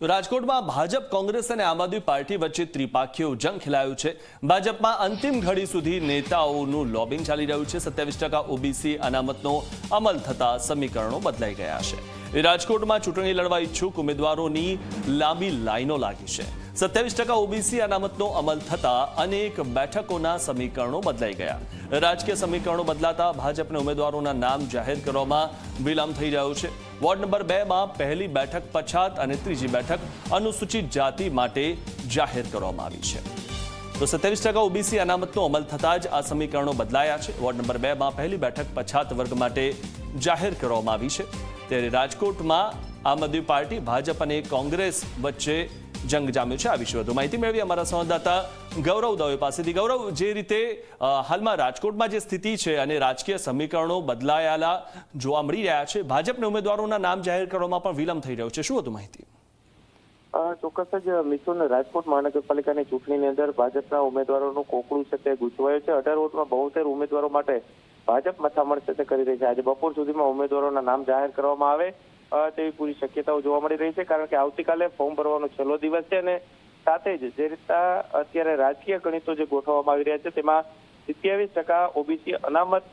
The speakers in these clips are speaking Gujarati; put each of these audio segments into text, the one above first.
રાજકોટમાં ભાજપ કોંગ્રેસ અને આમ આદમી પાર્ટી વચ્ચે ત્રિપાખીય જંગ ખેલાયો છે। ભાજપમાં અંતિમ ઘડી સુધી નેતાઓનું લોબિંગ ચાલી રહ્યું છે। 27% ઓબીસી અનામતનો અમલ થતા સમીકરણો બદલાઈ ગયા છે। રાજકોટમાં ચૂંટણી લડવા ઈચ્છુક ઉમેદવારોની લાંબી લાઈનો લાગી છે। 27% ઓબીસી અનામતનો અમલ થતા અનેક બેઠકોના સમીકરણો બદલાઈ ગયા। રાજકીય સમીકરણો બદલાતા ભાજપના ઉમેદવારોના નામ જાહેર કરવામાં વિલંબ થઈ રહ્યો છે। વોર્ડ નંબર 2 માં પહેલી બેઠક પછાત અને ત્રીજી બેઠક અનુસૂચિત જાતિ માટે જાહેર કરવામાં આવી છે। તો 27% ઓબીસી અનામતનો અમલ થતા જ આ સમીકરણો બદલાયા છે। વોર્ડ નંબર 2 માં પહેલી બેઠક પછાત વર્ગ માટે જાહેર કરવામાં આવી છે। ત્યારે રાજકોટમાં આમ આદમી પાર્ટી ભાજપ અને કોંગ્રેસ વચ્ચે જંગ જામ્યો છે। આ વિશે વધુ માહિતી મેળવી અમારા સંવાદદાતા ગૌરવ દવે પાસેથી। ગૌરવ, જે રીતે હાલમાં રાજકોટમાં જે સ્થિતિ છે અને રાજકીય સમીકરણો બદલાયેલા જોવા મળી રહ્યા છે, ભાજપના ઉમેદવારોના નામ જાહેર કરવામાં પણ વિલંબ થઈ રહ્યો છે, શું વધુ માહિતી? ચોક્કસ જ મિથુન, રાજકોટ મહાનગરપાલિકાની ચૂંટણીની અંદર ભાજપના ઉમેદવારોનું કોકડું છે તે ગૂંચવાયું છે। 18 વોટમાં 72 ઉમેદવારો માટે ભાજપ મથામણ છે તે કરી રહી છે। આજે બપોર સુધીમાં ઉમેદવારોના નામ જાહેર કરવામાં આવે તેવી પૂરી શક્યતાઓ જોવા મળી રહી છે, કારણ કે આવતીકાલે ફોર્મ ભરવાનો છેલ્લો દિવસ છે અને સાથે જ જે રીતના અત્યારે રાજકીય ગણિતો જે ગોઠવવામાં આવી રહ્યા છે તેમાં 27% ઓબીસી અનામત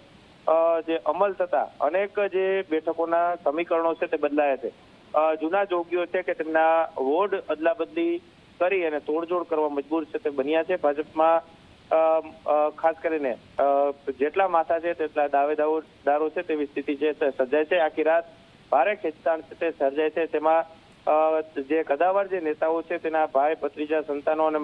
જે અમલ થતા અનેક જે બેઠકોના સમીકરણો છે તે બદલાયા છે। જૂના જોગીઓ છે કે તેમના વોર્ડ અદલા બદલી કરી અને તોડજોડ કરવા મજબૂર છે તે બન્યા છે। ભાજપમાં ખાસ કરીને જેટલા માથા છે તેટલા દાવેદારો છે તેવી સ્થિતિ છે તે સર્જાય છે। આખી રાત ભારે ખેંચતાણ છે તે સર્જાય છે। તેમાં જે કદાવર જે નેતાઓ છે તેના ભાઈ ભત્રીજા સંતાનો અને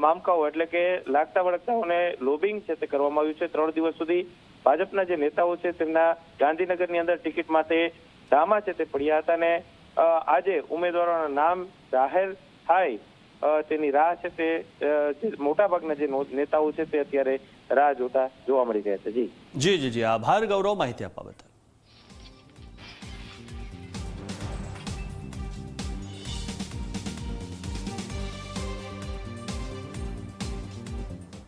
મામકાઓ એટલે કે લાગતા વળગતાઓને લોબિંગ છે તે કરવામાં આવ્યું છે। 3 દિવસ સુધી ભાજપના જે નેતાઓ છે તેમના ગાંધીનગરની અંદર ટિકિટ માટે ધામા છે તે પડ્યા હતા અને આજે ઉમેદવારોના નામ જાહેર થાય તેની રાહ છે તે મોટાભાગના જે નેતાઓ છે તે અત્યારે રાહ જોતા જોવા મળી રહ્યા છે। જી જી જી જી આભાર ગૌરવ, માહિતી આપવા બદલ।